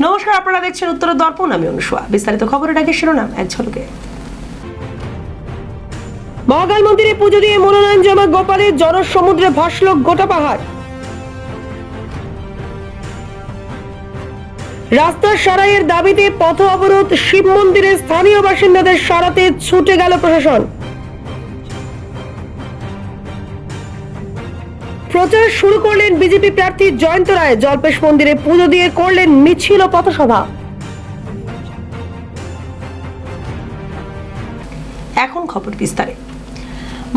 নমস্কার, আপনারা দেখছেন উত্তর দর্পণ। আমি অনুষ্কা। বিস্তারিত খবরের আগে শিরোনাম এক ঝলকে। মহাকাল মন্দিরে পুজো দিয়ে মনোনয়ন জমা গোপালের জনসমুদ্রে ভাসল গোটা পাহাড়। রাস্তার সারাইয়ের দাবিতে পথ অবরোধ, শিব মন্দিরের স্থানীয় বাসিন্দাদের সরাতে ছুটে গেল প্রশাসন। প্রচার শুরু করলেন বিজেপি প্রার্থী জয়ন্ত রায়। জল্পেশ মন্দিরে পুজো দিয়ে করলেন মিছিল ও পথসভা। এখন খবর বিস্তারে।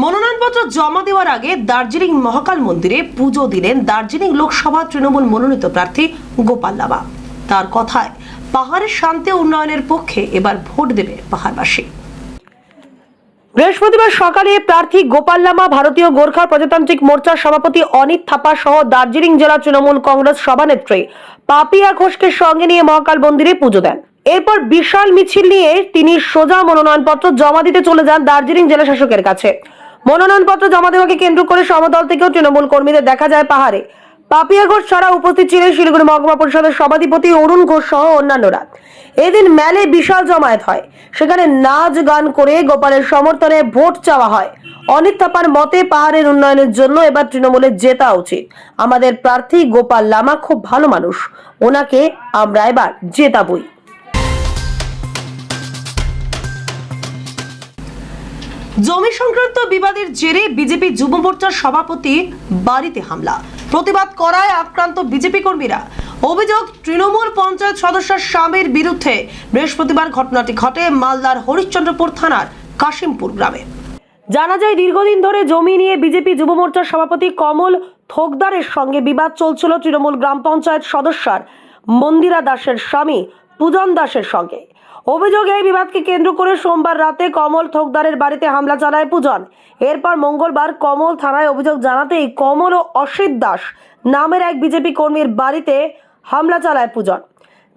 মনোনয়নপত্র জমা দেওয়ার আগে দার্জিলিং মহাকাল মন্দিরে পুজো দিলেন দার্জিলিং লোকসভা তৃণমূল মনোনীত প্রার্থী গোপাল লামা। তার কথায় পাহাড়ের শান্তি উন্নয়নের পক্ষে এবার ভোট দেবে পাহাড়বাসী। বৃহস্পতিবার সকালে প্রার্থী গোপাল লামা, ভারতীয় গোর্খা প্রজাতান্ত্রিক মোর্চার সভাপতি অনিত থাপা সহ দার্জিলিং জেলা তৃণমূল কংগ্রেস সভানেত্রী পাপিয়া ঘোষকে সঙ্গে নিয়ে মহাকাল মন্দিরে পুজো দেন। এরপর বিশাল মিছিল নিয়ে তিনি সোজা মনোনয়নপত্র জমা দিতে চলে যান দার্জিলিং জেলা শাসকের কাছে। মনোনয়নপত্র জমা দেওয়াকে কেন্দ্র করে সমদল থেকেও তৃণমূল কর্মীদের দেখা যায় পাহাড়ে। পাপিয়া ঘোষ ছাড়া উপস্থিত ছিলেন শিলিগুড়ি মহকুমা পরিষদের সভাধিপতি অরুণ ঘোষ সহ অন্যান্যরা। এদিন মেলে বিশাল জমায়েত হয়। সেখানে নাচ গান করে গোপালের সমর্থনে ভোট চাওয়া হয়। অনিত থাপার মতে পাহাড়ের উন্নয়নের জন্য এবার তৃণমূলের জেতা উচিত। আমাদের প্রার্থী গোপাল লামা খুব ভালো মানুষ, ওনাকে আমরা এবার জেতাবই। জমি সংক্রান্ত বিবাদের জেরে বিজেপি যুব মোর্চার সভাপতি বাড়িতে হামলা, প্রতিবাদ করায় আক্রান্ত বিজেপি কর্মীরা। অভিযোগ, তৃণমূল পঞ্চায়েত সদস্যের স্বামীর বিরুদ্ধে। বৃহস্পতিবার ঘটনাটি ঘটে মালদার হরিশ্চন্দ্রপুর থানার কাশিমপুর গ্রামে। জানা যায়, দীর্ঘদিন ধরে জমি নিয়ে বিজেপি যুব মোর্চার সভাপতি কমল থোকদারের সঙ্গে বিবাদ চলছিল তৃণমূল গ্রাম পঞ্চায়েত সদস্যার মন্দিরা দাসের স্বামী পূজন দাসের সঙ্গে। অভিযোগ, এই বিবাদকে কেন্দ্র করে সোমবার রাতে কমল থোকদারের বাড়িতে হামলা চালায় পূজন। এরপর মঙ্গলবার কমল থানায় অভিযোগ জানাতেই কমল ও অসিত দাস নামের এক বিজেপি কর্মীর বাড়িতে হামলা চালায় পূজন।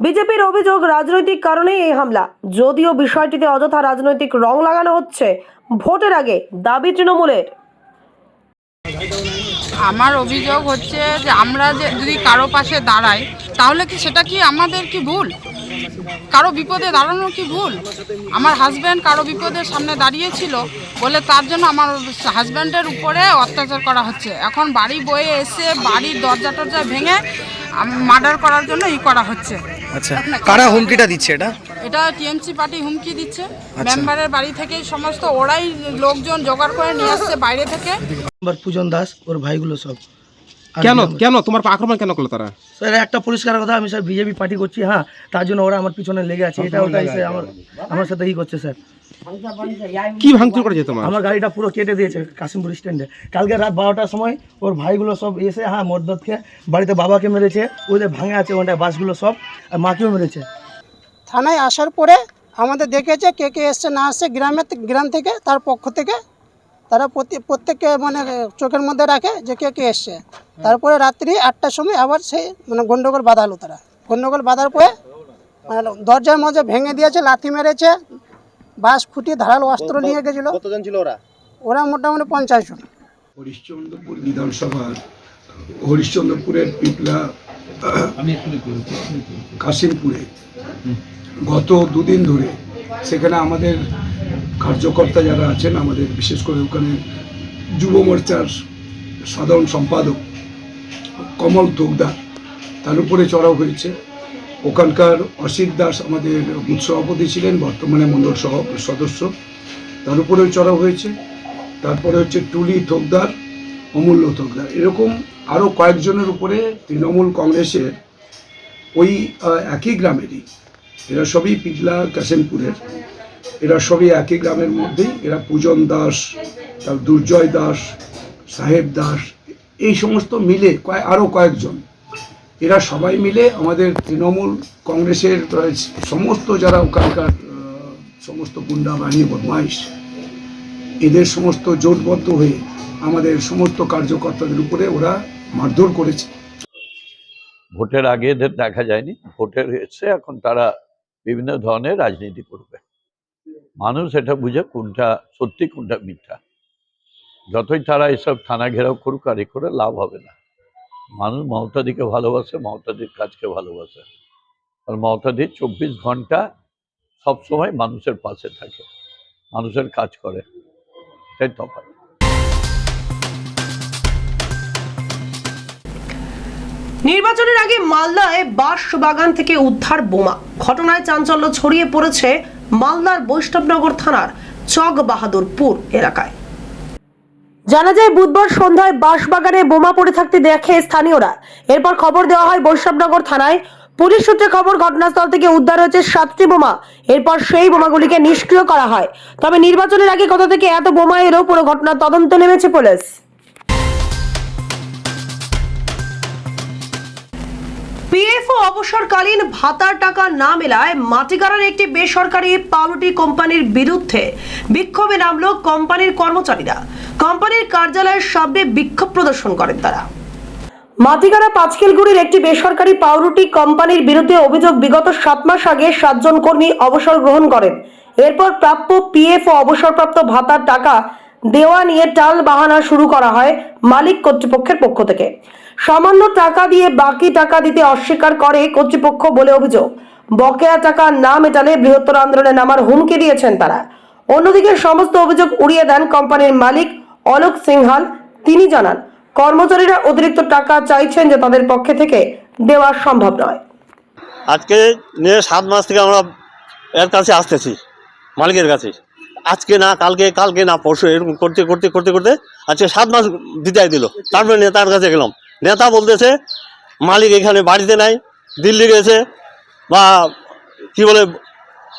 বিজেপির অভিযোগ, রাজনৈতিক কারণে এই হামলা। যদিও বিষয়টিতে অযথা রাজনৈতিক রং লাগানো হচ্ছে ভোটের আগে, দাবি তৃণমূলের। আমার অভিযোগ হচ্ছে যে আমরা যদি কারো পাশে দাঁড়াই তাহলে কি সেটা কি আমাদের কি ভুল? কারো বিপদে দাঁড়ানো কি ভুল? আমার হাজব্যান্ড কারো বিপদের সামনে দাঁড়িয়েছিল বলে তার জন্য আমার হাজব্যান্ডের উপরে অত্যাচার করা হচ্ছে। এখন বাড়ি বয়ে এসে বাড়ির দরজা টরজা ভেঙে মার্ডার করার জন্য করা হচ্ছে। আচ্ছা, কারা হুমকিটা দিচ্ছে? এটা টিএমসি পার্টি হুমকি দিচ্ছে। মেম্বারের বাড়ি থেকে সমস্ত ওরাই লোকজন জোগাড় করে নিয়ে আসছে বাইরে থেকে। পূজন দাস ওর ভাইগুলো সব। কেন তোমার আক্রমণ কেন করলো তারা? স্যার একটা পরিষ্কার কথা, আমি স্যার বিজেপি পার্টি করছি, হ্যাঁ, তার জন্য ওরা আমার পিছনে লেগে আছে। এটা ওটা এসে আমার সাথে করছে স্যার। কি ভাঙচুর করেছে তোমার? আমার গাড়িটা পুরো কেটে দিয়েছে কাশিমপুর স্ট্যান্ডে। কালকে রাত 12টার সময় ওর ভাইগুলো সব এসে, হ্যাঁ, মদত খেয়ে বাড়িতে বাবাকে মেরেছে, ওদের ভাঙে আছে ওখানটায় বাসগুলো সব, আর মাকেও মেরেছে। থানায় আসার পরে আমাদের দেখেছে কে কে এসছে না আসছে, গ্রাম থেকে তার পক্ষ থেকে তারা প্রত্যেককে মানে চোখের মধ্যে রাখে যে কে কে এসছে। তারপরে রাত্রি 8টার সময় আবার সেই মানে গন্ডগোল বাঁধালো। তারা গন্ডগোল বাঁধার পরে মানে দরজার মধ্যে ভেঙে দিয়েছে, লাথি মেরেছে, বাঁশ ফুটিয়ে ধারালো অস্ত্র নিয়ে গেছিল। কতজন ছিল ওরা? ওরা মোটামুটি 50 জন। হরিশ্চন্দ্রপুর বিধানসভার হরিশ্চন্দ্রপুরের পিপলা কাশিমপুরে গত দুদিন ধরে সেখানে আমাদের কার্যকর্তা যারা আছেন, আমাদের বিশেষ করে ওখানে যুব মোর্চার সাধারণ সম্পাদক কমল থোকদার, তার উপরে চড়াও হয়েছে। ওখানকার অসিত দাস আমাদের বুথ সভাপতি ছিলেন, বর্তমানে মণ্ডল সদস্য, তার উপরেও চড়াও হয়েছে। তারপরে হচ্ছে টুলি থোকদার, অমূল্য থোকদার, এরকম আরও কয়েকজনের উপরে তৃণমূল কংগ্রেসের ওই একই গ্রামেরই, এরা সবই পিপলা কাশিমপুরের, এরা সবই একই গ্রামের মধ্যেই। এরা পূজন দাস, তার দুর্জয় দাস, সাহেব দাস, এই সমস্ত মিলে আরও কয়েকজন, এরা সবাই মিলে আমাদের তৃণমূল কংগ্রেসের সমস্ত যারা ওখানকার সমস্ত গুন্ডা বাহিনী বদমাইশ, এদের সমস্ত জোটবদ্ধ হয়ে আমাদের সমস্ত কার্যকর্তাদের উপরে ওরা মারধর করেছে। ভোটের আগে এদের দেখা যায়নি, ভোটের এসে এখন তারা বিভিন্ন ধরনের রাজনীতি করবে। মানুষ এটা বুঝে কোনটা সত্যি কোনটা মিথ্যা। যতই তারা এসব থানা ঘেরাও করুক, আর করে লাভ হবে না। মানুষ মমতাদিকে ভালোবাসে, মমতাদির কাজকে ভালোবাসে। আর মমতাদি 24 ঘন্টা সবসময় মানুষের পাশে থাকে, মানুষের কাজ করে, এটাই তফাৎ। নির্বাচনের আগে মালদায় বাঁশ বাগান থেকে উদ্ধার বোমা, ঘটনায় চাঞ্চল্য ছড়িয়ে পড়েছে মালদার বৈষ্ণবনগর থানার চক বাহাদুরপুর এলাকায়। জানা যায় বুধবার সন্ধ্যায় বাঁশবাগানে বোমা পড়ে থাকতে দেখে স্থানীয়রা। এরপর খবর দেওয়া হয় বৈষ্ণবনগর থানায়। পুলিশ সূত্রে খবর, ঘটনাস্থল থেকে উদ্ধার হয়েছে 7টি বোমা। এরপর সেই বোমাগুলিকে নিষ্ক্রিয় করা হয়। তবে নির্বাচনের আগে কোথা থেকে এত বোমা এলো, পুরো ঘটনার তদন্ত নেমেছে পুলিশ। পিএফও অবসরকালীন ভাতার টাকা না মেলায় মাটিগাড়ার একটি বেসরকারি পাউরুটি কোম্পানির বিরুদ্ধে বিক্ষোভে নামল কোম্পানির কর্মচারীরা। কোম্পানির কার্যালয়ের সামনে বিক্ষোভ প্রদর্শন করেন তারা। মাটিগাড়া পাঁচকিলগুড়ির একটি বেসরকারি পাউরুটি কোম্পানির বিরুদ্ধে অভিযোগ, বিগত 7 মাস আগে 7 জন কর্মী অবসর গ্রহণ করেন। এরপর প্রাপ্য পিএফ ও অবসরপ্রাপ্ত ভাতার টাকা দেওয়া নিয়ে টাল বাহানা শুরু করা হয় মালিক কর্তৃপক্ষের পক্ষ থেকে। সামান্য টাকা দিয়ে বাকি টাকা দিতে অস্বীকার করে কর্তৃপক্ষ বলে অভিযোগ। বকেয়া টাকা না মেটালে বৃহত্তর আন্দোলনে নামার হুমকি দিয়েছেন তারা। অন্যদিকে সমস্ত অভিযোগ উড়িয়ে দেন কোম্পানির মালিক অলোক সিংহাল। তিনি জানান, কর্মচারীরা অতিরিক্ত টাকা চাইছেন যে তাদের পক্ষে থেকে দেওয়া সম্ভব নয়। আজকে নিয়ে 7 মাস থেকে আমরা এর কাছে আসতেছি, মালিকের কাছে। আজকে না কালকে, কালকে না পরশু, এরকম করতে করতে করতে করতে আজকে 7 মাস বিদায় দিল। তারপরে নেতার কাছে গেলাম, নেতা বলতেছে মালিক এখানে বাড়িতে নাই, দিল্লি গেছে বা কি বলে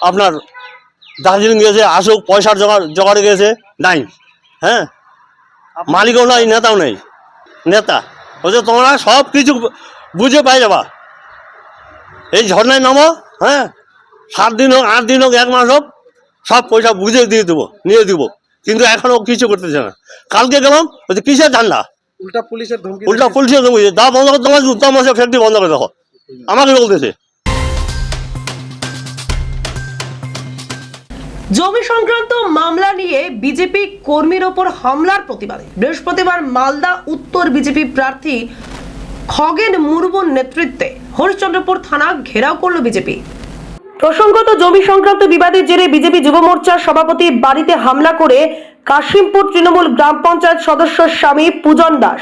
আপনার দার্জিলিং গেছে, আসুক পয়সার জোগাড়ে গেছে, নাই। হ্যাঁ, মালিকও নাই, নেতাও নেই। নেতা বলছে তোমরা সব কিছু বুঝে পাই যাবা, এই ঝর্ণায় নামো, হ্যাঁ 7 দিন হোক 8 দিন হোক 1 মাস হোক, সব পয়সা বুঝে দিয়ে দেবো, নিয়ে দিব। কিন্তু এখনও কিছু করতেছে না। কালকে গেলাম, বলছে কিসের ধান্দা, উল্টা পুলিশের ধমকি, দা বন্ধ করে, তোমার উত্তম মাসে ফ্যাক্টরি বন্ধ করে দেখো, আমাকে বলতেছে। জমি সংক্রান্ত মামলা নিয়ে বিজেপি কর্মীর ওপর হামলার প্রতিবাদে বৃহস্পতিবার মালদা উত্তর বিজেপি প্রার্থী খগেন মুর্মুর নেতৃত্বে হরিশ্চন্দ্রপুর থানা ঘেরাও করল বিজেপি। প্রসঙ্গত, জমি সংক্রান্ত বিবাদের জেরে বিজেপি যুব মোর্চার সভাপতি বাড়িতে হামলা করে কাশিমপুর তৃণমূল গ্রাম পঞ্চায়েত সদস্য স্বামী পূজন দাস।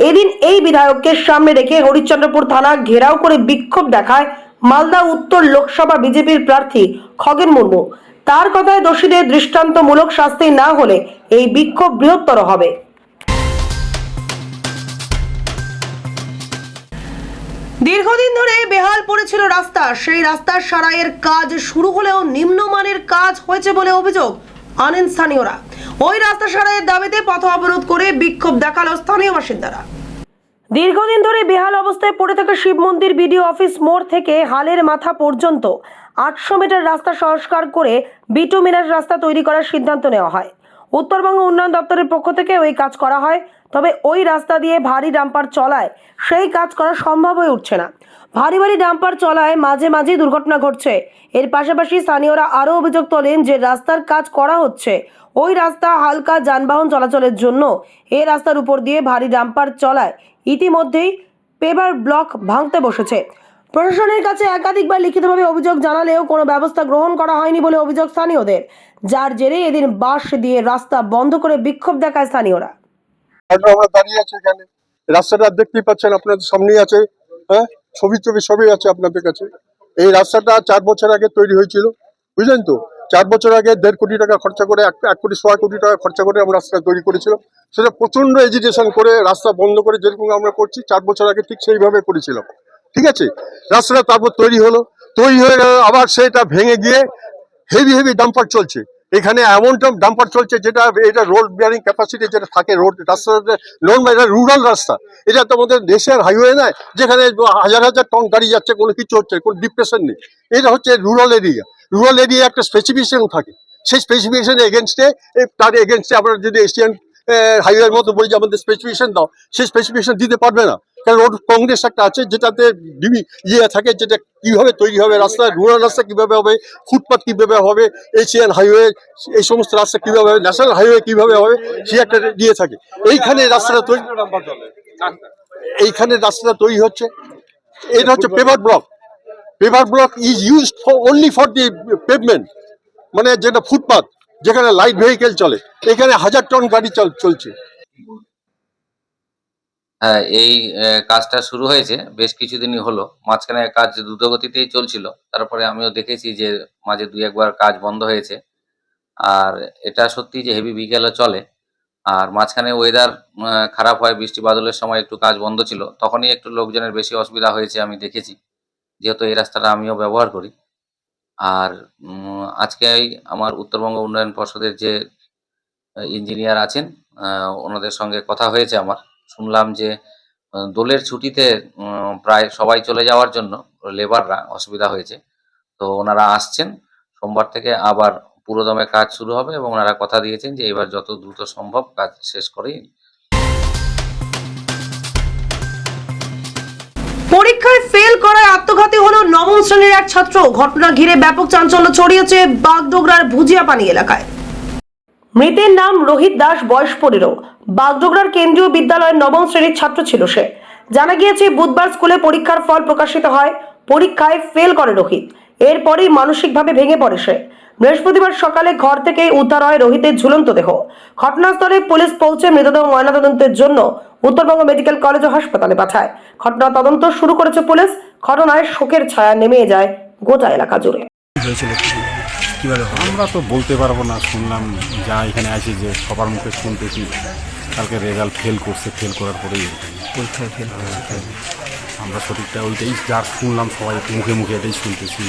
এদিন এই বিধায়ককে সামনে রেখে হরিশ্চন্দ্রপুর থানা ঘেরাও করে বিক্ষোভ দেখায় মালদা উত্তর লোকসভা বিজেপির প্রার্থী খগেন মুর্মু। তার কথায় দোষীদের দৃষ্টান্তমূলক শাস্তি না হলে এই বিক্ষোভ বৃহত্তর হবে। দীর্ঘদিন ধরে বেহাল পড়েছিল রাস্তা, সেই রাস্তার সারাইয়ের কাজ শুরু হলেও নিম্নমানের কাজ হয়েছে বলে অভিযোগ আনেন স্থানীয়রা। ওই রাস্তা সারাইয়ের দাবিতে পথ অবরোধ করে বিক্ষোভ দেখালো স্থানীয় বাসিন্দারা। দীর্ঘদিন ধরে বেহাল অবস্থায় পড়ে থাকা শিব মন্দির বিডিও অফিস মোড় থেকে হালের মাথা পর্যন্ত 800 মিটার রাস্তা সংস্কার করে বিটুমিনাস রাস্তা তৈরি করার সিদ্ধান্ত নেওয়া হয়। উত্তরবঙ্গ উন্নয়ন দপ্তরের পক্ষ থেকে ওই কাজ করা হয়। তবে ওই রাস্তা দিয়ে ভারী ডাম্পার চলায় সেই কাজ করা সম্ভব হয়ে উঠছে না। ভারী ভারী ডাম্পার চলায় মাঝে মাঝে দুর্ঘটনা ঘটছে। এর পাশাপাশি স্থানীয়রা আরও অভিযোগ তোলেন যে রাস্তার কাজ করা হচ্ছে, ওই রাস্তা হালকা যানবাহন চলাচলের জন্য এই রাস্তার উপর দিয়ে ভারী ডাম্পার চলায় ইতিমধ্যেই পেভার ব্লক ভাঙতে বসেছে। প্রশাসনের কাছে একাধিকবার লিখিতভাবে অভিযোগ জানালেও কোনো ব্যবস্থা গ্রহণ করা হয়নি বলে অভিযোগ স্থানীয়দের, যার জেরে এদিন বাঁশ দিয়ে রাস্তা বন্ধ করে বিক্ষোভ দেখায় স্থানীয়রা। আমরা দাঁড়িয়ে আছি এখানে, রাস্তাটা দেখতেই পাচ্ছেন, আপনাদের সামনেই আছে, হ্যাঁ ছবি সবই আছে আপনাদের কাছে। এই রাস্তাটা 4 বছর আগে তৈরি হয়েছিল, বুঝলেন তো। 4 বছর আগে 1.5 কোটি টাকা খরচা করে, 1 কোটি 100 কোটি টাকা খরচা করে আমরা রাস্তা তৈরি করেছিলাম। সেটা প্রচন্ড এজিটেশন করে রাস্তা বন্ধ করে যেরকম আমরা করছি 4 বছর আগে ঠিক সেইভাবে করেছিলাম, ঠিক আছে। রাস্তাটা তারপর তৈরি হলো, তৈরি হয়ে গেল, আবার সেটা ভেঙে গিয়ে হেভি ডাম্পার চলছে এখানে। এমনটা ডাম্পার চলছে যেটা, এটা রোড বিয়ারিং ক্যাপাসিটি যেটা থাকে রোড রাস্তাটা, এটা রুরাল রাস্তা। এটা তো আমাদের দেশের হাইওয়ে নয় যেখানে হাজার হাজার টন গাড়ি যাচ্ছে, কোনো কিছু হচ্ছে, কোনো ডিপ্রেশন নেই। এটা হচ্ছে রুরাল এরিয়া। রুরাল এরিয়া একটা স্পেসিফিকেশন থাকে, সেই স্পেসিফিকেশনের এগেনস্টে, তার এগেনস্টে আমরা যদি এশিয়ান হাইওয়ের মতো বলি যে আমাদের স্পেসিফিকেশন দাও, সেই স্পেসিফিকেশন দিতে পারবে না। কারণ রোড কংগ্রেস একটা আছে যেটাতে থাকে, যেটা কিভাবে তৈরি হবে রাস্তা, রুরাল রাস্তা কিভাবে হবে, ফুটপাথ কিভাবে হবে, এশিয়ান হাইওয়ে এই সমস্ত রাস্তা কিভাবে হবে, ন্যাশনাল হাইওয়ে কিভাবে হবে, সে একটা দিয়ে থাকে। এইখানে রাস্তাটা তৈরি হচ্ছে, এটা হচ্ছে paver block. Paver block is used for only for the pavement, মানে যেটা ফুটপাথ যেখানে লাইট ভেহিকেল চলে, এখানে 1000 টন গাড়ি চলছে। হ্যাঁ, এই কাজটা শুরু হয়েছে বেশ কিছুদিনই হলো। মাঝখানে কাজ দ্রুতগতিতেই চলছিল, তারপরে আমিও দেখেছি যে মাঝে 2-1 বার কাজ বন্ধ হয়েছে। আর এটা সত্যি যে হেভি বিকেলও চলে। আর মাঝখানে ওয়েদার খারাপ হয়, বৃষ্টি বাদলের সময় একটু কাজ বন্ধ ছিল, তখনই একটু লোকজনের বেশি অসুবিধা হয়েছে আমি দেখেছি, যেহেতু এই রাস্তাটা আমিও ব্যবহার করি। আর আজকে আমার উত্তরবঙ্গ উন্নয়ন পর্ষদের যে ইঞ্জিনিয়ার আছেন, ওনাদের সঙ্গে কথা হয়েছে আমার। শুনলাম যে দোলের ছুটিতে প্রায় সবাই চলে যাওয়ার জন্য লেবাররা অসুবিধা হয়েছে, তো ওনারা আসছেন। সোমবার থেকে আবার পুরোদমে কাজ শুরু হবে এবং ওনারা কথা দিয়েছেন যে এবার যত দ্রুত সম্ভব কাজ শেষ করেই। পরীক্ষায় ফেল করায় আত্মঘাতী হলো নবম শ্রেণীর এক ছাত্র। ঘটনা ঘিরে ব্যাপক চাঞ্চল্য ছড়িয়েছে বাগডোগরার ভুজিয়াপানি এলাকায়। মৃতের নাম রোহিত দাস, বয়স 15। বাগডোগরার কেন্দ্রীয় বিদ্যালয়ের নবম শ্রেণীর ছাত্র ছিল সে। জানা গিয়েছে বুধবার স্কুলে পরীক্ষার ফল প্রকাশিত হয়। পরীক্ষায় ফেল করে রোহিত। এরপরই মানসিকভাবে ভেঙে পড়ে সে। বৃহস্পতিবার সকালে ঘর থেকে উদ্ধার হয় রোহিতের ঝুলন্ত দেহ। ঘটনাস্থলে পুলিশ পৌঁছে মৃতদেহ ময়নাতদন্তের জন্য উত্তরবঙ্গ মেডিকেল কলেজ ও হাসপাতালে পাঠায়। ঘটনা তদন্ত শুরু করেছে পুলিশ। ঘটনায় শোকের ছায়া নেমে যায় গোটা এলাকা জুড়ে। আমরা তো বলতে পারবো না, শুনলাম যা এখানে আছে যে সবার মুখে শুনতেছি কালকে রেজাল্ট ফেল করছে, ফেল করার পরেই পরীক্ষায় ফেল। আমরা সঠিকটা ওইটাই যা শুনলাম, সবাই মুখে মুখে এটাই শুনতেছি।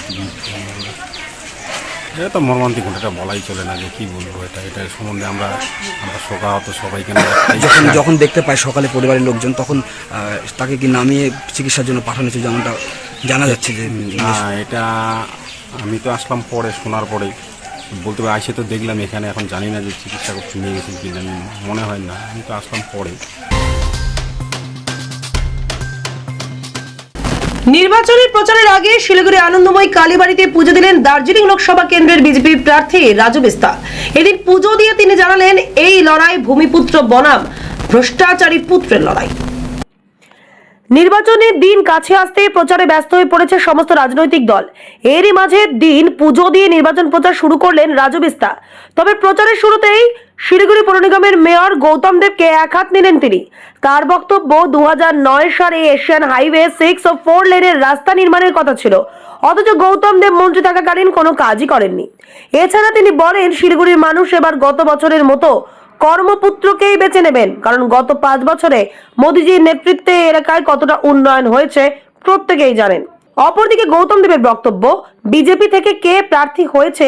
এটা তো মর্মান্তিক, এটা বলাই চলে না যে কী বলবো। এটার সম্বন্ধে আমরা শোকাহত সবাইকে। যখন দেখতে পাই সকালে পরিবারের লোকজন, তখন তাকে কি নামিয়ে চিকিৎসার জন্য পাঠানো হয়েছে, যেমনটা জানা যাচ্ছে যে না, এটা আমি তো আসলাম পরে, শোনার পরেই বলতে পারি। আসে তো দেখলাম এখানে, এখন জানি না যে চিকিৎসা করতে নিয়ে গেছেন কি না, মনে হয় না। আমি তো আসলাম পরে। নির্বাচনী প্রচারের আগে শিলিগুড়ি আনন্দময় কালীবাড়িতে পুজো দিলেন দার্জিলিং লোকসভা কেন্দ্রের বিজেপি প্রার্থী রাজু বিস্তা। এদিন পুজো দিয়ে তিনি জানালেন, এই লড়াই ভূমিপুত্র বনাম ভ্রষ্টাচারী পুত্রের লড়াই। নির্বাচনের দিন কাছে আসতে প্রচারে ব্যস্ত হয়ে পড়েছে সমস্ত রাজনৈতিক দল। এরই মাঝে দিন পুজো দিয়ে নির্বাচন প্রচার শুরু করলেন রাজু বিস্তা। তবে প্রচারের শুরুতেই শিলিগুড়ি পৌর নিগমের মেয়র গৌতম দেবকে এক হাত নিলেন তিনি। তার বক্তব্য, 2009 সালে এশিয়ান হাইওয়ে 6 ও 4 লেনের রাস্তা নির্মাণের কথা ছিল, অথচ গৌতম দেব মন্ত্রী থাকাকালীন কোনো কাজই করেননি। এছাড়া তিনি বলেন, শিলিগুড়ির মানুষ এবার গত বছরের মতো কর্মপুত্রকেই বেছে নেবেন, কারণ গত 5 বছরে মোদিজির নেতৃত্বে এলাকায় কতটা উন্নয়ন হয়েছে প্রত্যেকেই জানেন। অপরদিকে গৌতম দেবের বক্তব্য, বিজেপি থেকে কে প্রার্থী হয়েছে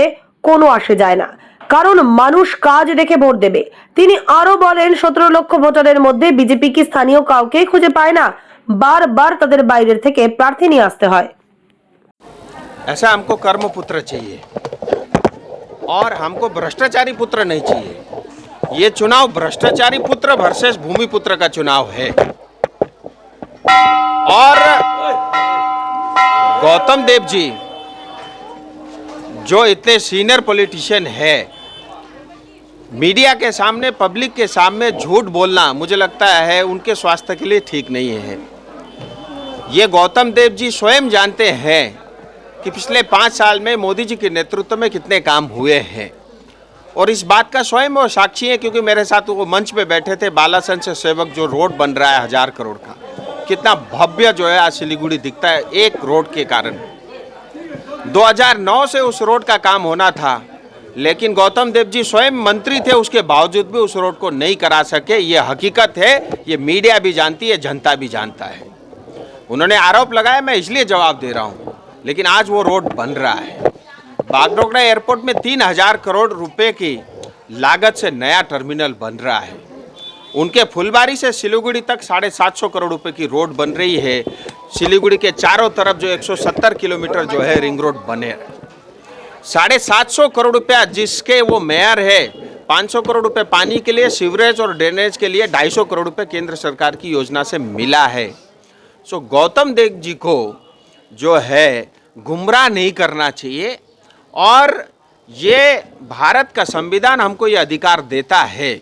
কোনো আসে যায় না, কারণ মানুষ কাজ দেখে ভোট দেবে। তিনি আরো বলেন, 17 লক্ষ ভোটারের মধ্যে বিজেপি কি স্থানীয় কাউকেই খুঁজে পায় না, বারবার তাদের বাইরের থেকে প্রার্থী নিয়ে আসতে হয়। ऐसा हमको कर्मपुत्र चाहिए और हमको भ्रष्टाचारी पुत्र नहीं चाहिए। ये चुनाव भ्रष्टाचारी पुत्र वर्सेस भूमिपुत्र का चुनाव है। और गौतम देव जी जो इतने सीनियर पॉलिटिशियन है, मीडिया के सामने, पब्लिक के सामने झूठ बोलना मुझे लगता है उनके स्वास्थ्य के लिए ठीक नहीं है। ये गौतम देव जी स्वयं जानते हैं कि पिछले 5 साल में मोदी जी के नेतृत्व में कितने काम हुए हैं, और इस बात का स्वयं वो साक्षी है, क्योंकि मेरे साथ वो मंच पे बैठे थे। बालासन से सेवक जो रोड बन रहा है 1000 करोड़ का, कितना भव्य जो है आज सिलीगुड़ी दिखता है एक रोड के कारण। 2009 से उस रोड का काम होना था, लेकिन गौतम देव जी स्वयं मंत्री थे, उसके बावजूद भी उस रोड को नहीं करा सके। ये हकीकत है, ये मीडिया भी जानती है, जनता भी जानता है। उन्होंने आरोप लगाया, मैं इसलिए जवाब दे रहा हूँ, लेकिन आज वो रोड बन रहा है। बागडोगरा एयरपोर्ट में 3000 करोड़ रुपए की लागत से नया टर्मिनल बन रहा है। उनके फुलबारी से सिलीगुड़ी तक 750 करोड़ रुपए की रोड बन रही है। सिलीगुड़ी के चारों तरफ जो 170 किलोमीटर जो है रिंग रोड बने। 750 करोड़ रुपया जिसके वो मेयर है, 500 करोड़ रुपए पानी के लिए, सीवरेज और ड्रेनेज के लिए 250 करोड़ रुपए केंद्र सरकार की योजना से मिला है। सो गौतम देव जी को जो है गुमराह नहीं करना चाहिए, और ये भारत का संविधान हमको ये अधिकार देता है।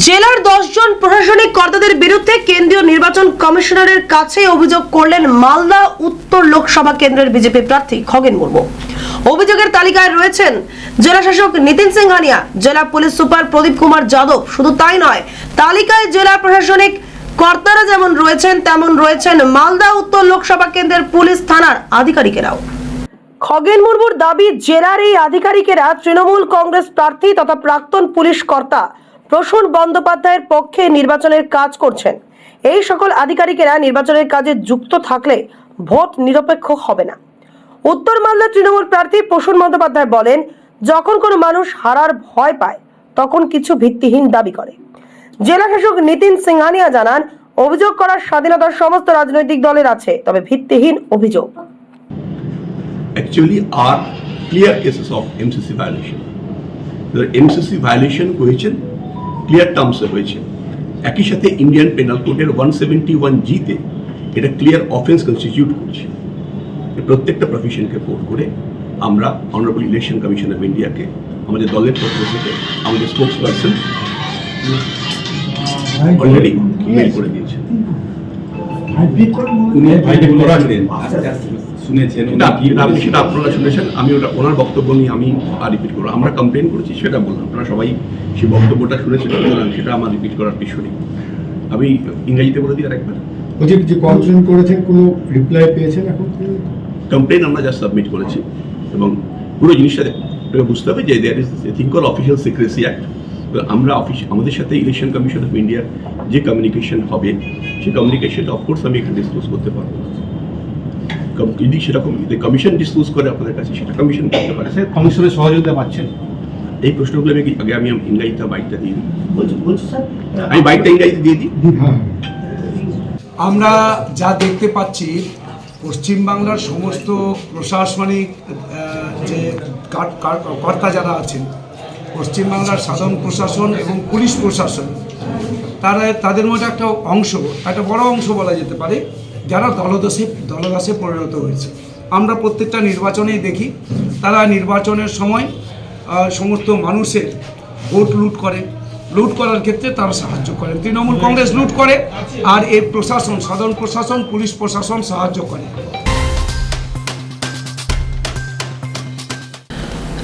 জেলার 10 জন প্রশাসনিক কর্তাদের বিরুদ্ধে কেন্দ্রীয় নির্বাচন কমিশনারের কাছে অভিযোগ করলেন মালদা উত্তর লোকসভা কেন্দ্রের বিজেপি প্রার্থী খগেন মুর্মু। অভিযোগের তালিকায় রয়েছেন জেলা শাসক নিতিন সিংহানিয়া, জেলা পুলিশ সুপার প্রদীপ কুমার যাদব। শুধু তাই নয়, তালিকায় জেলা প্রশাসনিক কর্তারা যেমন রয়েছেন তেমন রয়েছেন মালদা উত্তর লোকসভা কেন্দ্রের পুলিশ থানার আধিকারিকেরাও। খগেন মুর্মুর দাবি, জেলার এই আধিকারিকেরা তৃণমূল কংগ্রেস প্রার্থী তথা প্রাক্তন পুলিশ কর্তা প্রসূন বন্দ্যোপাধ্যায়ের পক্ষে নির্বাচনের কাজ করছেন। এই সকল আধিকারিকেরা নির্বাচনের কাজে যুক্ত থাকলে ভোট নিরপেক্ষ হবে না। উত্তর মালদা তৃণমূল প্রার্থী প্রসূন বন্দ্যোপাধ্যায় বলেন, যখন কোনো মানুষ হারার ভয় পায় তখন কিছু ভিত্তিহীন দাবি করে। জেলা শাসক নিতিন সিংহানিয়া জানান, অভিযোগ করার স্বাধীনতা সমস্ত রাজনৈতিক দলের আছে, তবে ভিত্তিহীন অভিযোগ। Actually are clear cases of MCC violation. The MCC violation হয়েছে ক্লিয়ার টার্মসে হয়েছে। একই সাথে ইন্ডিয়ান পেনাল কোডের 171G তে এটা ক্লিয়ার অফেন্স কনস্টিটিউট করছে। প্রত্যেকটা প্রফেশনকে কোড করে আমরা অনারেবল ইলেকশন কমিশন অফ ইন্ডিয়াকে আমাদের দলের পক্ষ থেকে আমাদের স্পোক্স পারসন অলরেডি মেল করে দিয়েছে। আপনি সেটা আপনারা শুনেছেন, আমি ওটা ওনার বক্তব্য নিয়ে আমি রিপিট করবো। আমরা কমপ্লেন করেছি সেটা বললাম, আপনারা সবাই সেই বক্তব্যটা শুনেছেন, সেটা আমার রিপিট করার কিছু নেই। আমি ইংরেজিতে বলে দিই আরেকবার। যে কমপ্লেন করেছেন কোনো রিপ্লাই পেয়েছেন এখন? কমপ্লেন আমরা যা সাবমিট করেছি এবং পুরো জিনিসটা বুঝতে হবে যে there is a thing call official secrecy act. আমরা আমাদের সাথে ইলেকশন কমিশন অফ ইন্ডিয়ার যে কমিউনিকেশন হবে সেই কমিউনিকেশনটা অফকোর্স আমি এখানে ডিসক্লোজ করতে পারবো। যদি সেরকম কমিশন ডিসক্লোজ করে আপনাদের কাছে, সেটা কমিশন করতে পারে। স্যার, কমিশনের সহযোগিতা পাচ্ছেন? এই প্রশ্নগুলো আমি ইংরাজিতে বাইকটা দিয়ে দিই। আমি বাইকটা ইংরাজিতে দিয়ে দিই। আমরা যা দেখতে পাচ্ছি, পশ্চিমবাংলার সমস্ত প্রশাসনিক যে কর্তা যারা আছেন, পশ্চিমবাংলার সাধারণ প্রশাসন এবং পুলিশ প্রশাসন, তাদের মধ্যে একটা বড় অংশ বলা যেতে পারে যারা দলদাসে পরিণত হয়েছে। আমরা প্রত্যেকটা নির্বাচনেই দেখি তারা নির্বাচনের সময় সমস্ত মানুষের ভোট লুট করার ক্ষেত্রে তারা সাহায্য করে। তৃণমূল কংগ্রেস লুট করে আর এই প্রশাসন, সাধারণ প্রশাসন, পুলিশ প্রশাসন সাহায্য করে।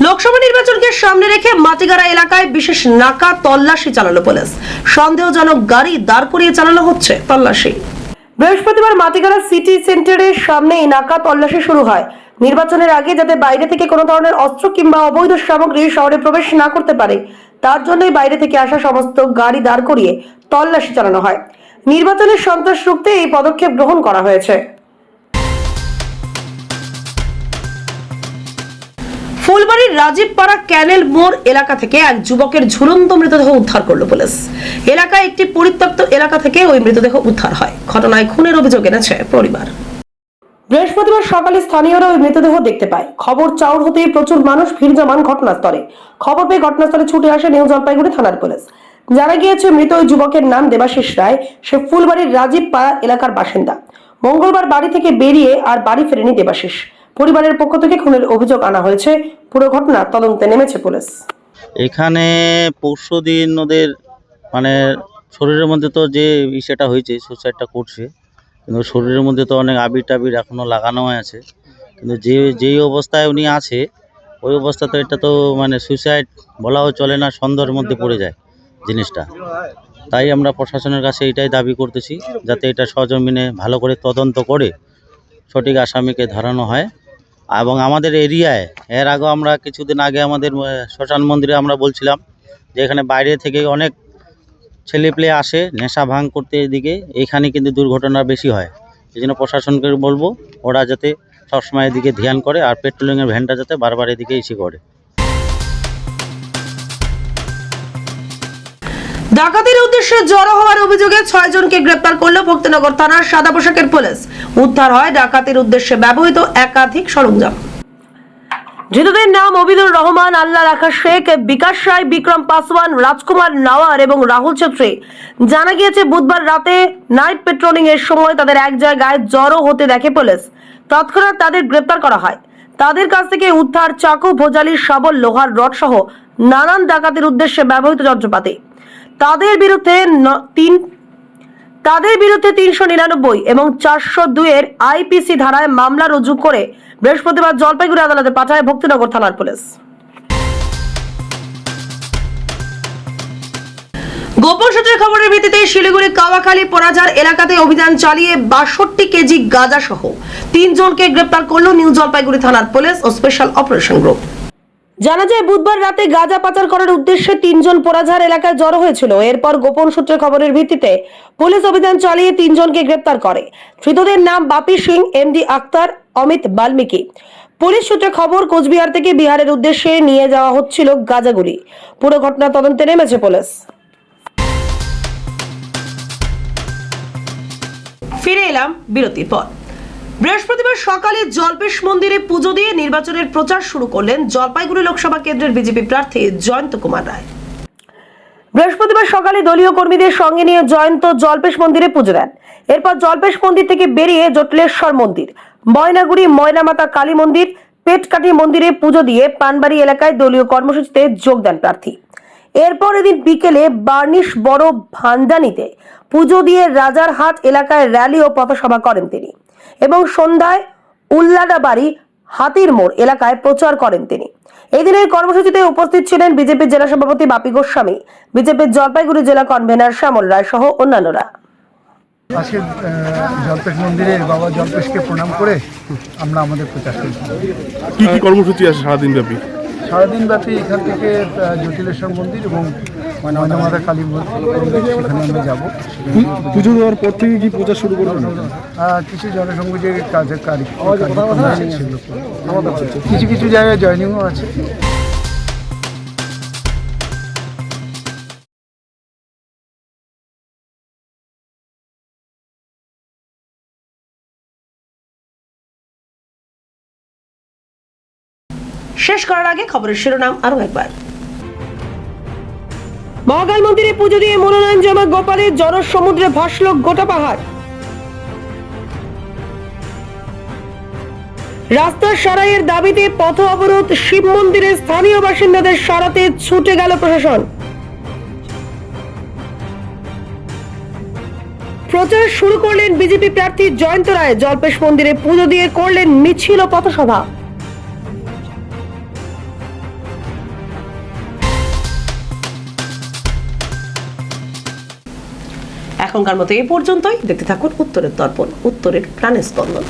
লোকসভা নির্বাচনকে সামনে রেখে মাটিগাড়া এলাকায় বিশেষ নাকা তল্লাশি চালালো পুলিশ। সন্দেহজনক গাড়ি দাঁড় করিয়ে চালানো হচ্ছে তল্লাশি। বৃহস্পতিবার মাটিগাড়া সিটি সেন্টারের সামনে এই নাকা তল্লাশি শুরু হয়। নির্বাচনের আগে যাতে বাইরে থেকে কোনো ধরনের অস্ত্র কিংবা অবৈধ সামগ্রী শহরে প্রবেশ না করতে পারে, তার জন্যই বাইরে থেকে আসা সমস্ত গাড়ি দাঁড় করিয়ে তল্লাশি চালানো হয়। নির্বাচনের সন্ত্রাস রুখতে এই পদক্ষেপ গ্রহণ করা হয়েছে। ফুলবাড়ির রাজীবপাড়া ক্যানেল মোড় এলাকা থেকে এক যুবকের ঝুলন্ত মৃতদেহ উদ্ধার করলো পুলিশ। এলাকায় একটি পরিত্যক্ত এলাকা থেকে ওই মৃতদেহ উদ্ধার হয়। ঘটনায় খুনের অভিযোগ এনেছে পরিবার। বৃহস্পতিবার সকালে স্থানীয়রা ওই মৃতদেহ দেখতে পায়। খবর চাউর হতেই প্রচুর মানুষ ভিড় জমান ঘটনাস্থলে। খবর পেয়ে ঘটনাস্থলে ছুটে আসে নিউ জলপাইগুড়ি থানার পুলিশ। জানা গিয়েছে, মৃত ওই যুবকের নাম দেবাশিস রায়। সে ফুলবাড়ির রাজীবপাড়া এলাকার বাসিন্দা। মঙ্গলবার বাড়ি থেকে বেরিয়ে আর বাড়ি ফেরেনি দেবাশিস। পরিবারের পক্ষ থেকে খুনের অভিযোগ আনা হয়েছে। পুরো ঘটনা তদন্তে নেমেছে পুলিশ। এখানে পরশুদিন ওদের শরীরের মধ্যে তো যে সেটা হয়েছে, সুসাইডটা করছে, কিন্তু শরীরের মধ্যে তো অনেক আবির টাবির এখনও লাগানো আছে। কিন্তু যেই অবস্থায় উনি আছে, ওই অবস্থা তো এটা তো সুইসাইড বলাও চলে না, সন্দেহের মধ্যে পড়ে যায় জিনিসটা। তাই আমরা প্রশাসনের কাছে এটাই দাবি করতেছি, যাতে এটা সজমিনে ভালো করে তদন্ত করে সঠিক আসামিকে ধরানো হয়। এবং আমাদের এরিয়ায় এর আগেও আমরা কিছুদিন আগে আমাদের শ্মশান মন্দিরে আমরা বলছিলাম যে এখানে বাইরে থেকে অনেক ছেলেপেলে আসে নেশা ভাঙ করতে, এদিকে এইখানে কিন্তু দুর্ঘটনা বেশি হয়। এই জন্য প্রশাসনকে বলবো ওরা যাতে সবসময় এদিকে ধ্যান করে আর পেট্রোলিংয়ের ভ্যানটা যাতে বারবার এদিকে এসে করে। ডাকাতির উদ্দেশ্যে জড়ো হওয়ার অভিযোগে 6 জনকে গ্রেপ্তার করল ভক্তিনগর থানার সাদা পোশাকের পুলিশ। উদ্ধার হয় ডাকাতির উদ্দেশ্যে ব্যবহৃত একাধিক সরঞ্জাম। ধৃতদের নাম অবিদুর রহমান, আল্লাহ রাখা শেখ, বিকাশ রায়, বিক্রম পাসওয়ান, রাজকুমার নাওয়ার এবং রাহুল ছেত্রী। জানা গিয়েছে, বুধবার রাতে নাইট পেট্রোলিং এর সময় তাদের এক জায়গায় জড়ো হতে দেখে পুলিশ। তৎক্ষণাৎ তাদের গ্রেপ্তার করা হয়। তাদের কাছ থেকে উদ্ধার চাকু, ভোজালি, শাবল, লোহার রড সহ নানান ডাকাতির উদ্দেশ্যে ব্যবহৃত যন্ত্রপাতি। তাদের বিরুদ্ধে 399 এবং 402 এর আইপিসি ধারায় মামলা রুজু করে বৃহস্পতিবার জলপাইগুড়ি আদালতে পাঠায় ভক্তিনগর থানার পুলিশ। গোপন সূত্রের খবরের ভিত্তিতে শিলিগুড়ি কাওয়াখালী পোড়াঝাড় এলাকাতে অভিযান চালিয়ে 62 কেজি গাঁজা সহ 3 জনকে গ্রেপ্তার করল নিউ জলপাইগুড়ি থানার পুলিশ ও স্পেশাল অপারেশন গ্রুপ। জানা যায় বুধবার রাতে গাঁজা পাচার করার উদ্দেশ্যে 3 জন পোড়াঝাড় এলাকায় জড়ো হয়েছিল। এরপর গোপন সূত্রের খবরের ভিত্তিতে পুলিশ অভিযান চালিয়ে 3 জনকে গ্রেপ্তার করে। ধৃতদের নাম বাপি সিং, এমডি আক্তার, অমিত বাল্মীকি। পুলিশ সূত্রে খবর, কোচবিহার থেকে বিহারের উদ্দেশ্যে নিয়ে যাওয়া হচ্ছিল গাঁজাগুলি। পুরো ঘটনা তদন্তে নেমেছে পুলিশ। ফিরে এলাম বিরতির পর। বৃহস্পতিবার সকালে জল্পেশ মন্দিরে পুজো দিয়ে নির্বাচনের প্রচার শুরু করলেন জলপাইগুড়ি লোকসভা কেন্দ্রের বিজেপি প্রার্থী জয়ন্ত কুমার রায়। বৃহস্পতিবার সকালে দলীয় কর্মীদের সঙ্গে নিয়ে জয়ন্ত জল্পেশ মন্দিরে পুজো দেন। এরপর জল্পেশ মন্দির থেকে বেরিয়ে জটলেশ্বর মন্দির, ময়নাগুড়ি ময়নামাতা কালী মন্দির, পেটকাঠি মন্দিরে পুজো দিয়ে পানবাড়ি এলাকায় দলীয় কর্মসূচিতে যোগ দেন প্রার্থী। এরপর এদিন বিকেলে বার্নিশ বড় ভান্ডানিতে পুজো দিয়ে রাজারহাট এলাকায় র্যালি ও পথসভা করেন তিনি এবং সন্ধ্যায় উল্লাডাবাড়ি হাতির মোড় এলাকায় প্রচার করেন তিনি। এই দিনের কর্মসূচিতে উপস্থিত ছিলেন বিজেপির জেলা সভাপতি বাপি গোস্বামী, বিজেপির জলপাইগুড়ি জেলা কনভেনার শ্যামল রায় সহ অন্যান্যরা। আজকে জল্পেশ মন্দিরে বাবা জল্পেশকে প্রণাম করে আমরা আমাদের প্রচার করি। কি কি কর্মসূচি আছে সারাদিন ব্যাপী? সারাদিন ব্যাপী এখান থেকে জটিলেশ্বর মন্দির এবং ময়নামাতা কালী মন্দির সেখানে আমরা যাবো। পুজো দেওয়ার পর থেকে কি প্রচার শুরু করবেন? কিছু জনসংযোগের কাজের কিছু কিছু জায়গায় জয়নিংও আছে। শেষ করার আগে খবরের শিরোনাম আরো একবার। মহাকাল মন্দিরে পুজো দিয়ে মনোনয়ন জমা গোপালের জনসমুদ্রে ভাসল গোটা পাহাড়। রাস্তার সারাইয়ের দাবিতে পথ অবরোধ, শিব মন্দিরের স্থানীয় বাসিন্দাদের সরাতে ছুটে গেল প্রশাসন। প্রচার শুরু করলেন বিজেপি প্রার্থী জয়ন্ত রায়, জল্পেশ মন্দিরে পুজো দিয়ে করলেন মিছিল ও পথসভা। এখনকার মতো এই পর্যন্তই। দেখতে থাকুন উত্তরের দর্পণ, উত্তরের প্রাণের স্পন্দন।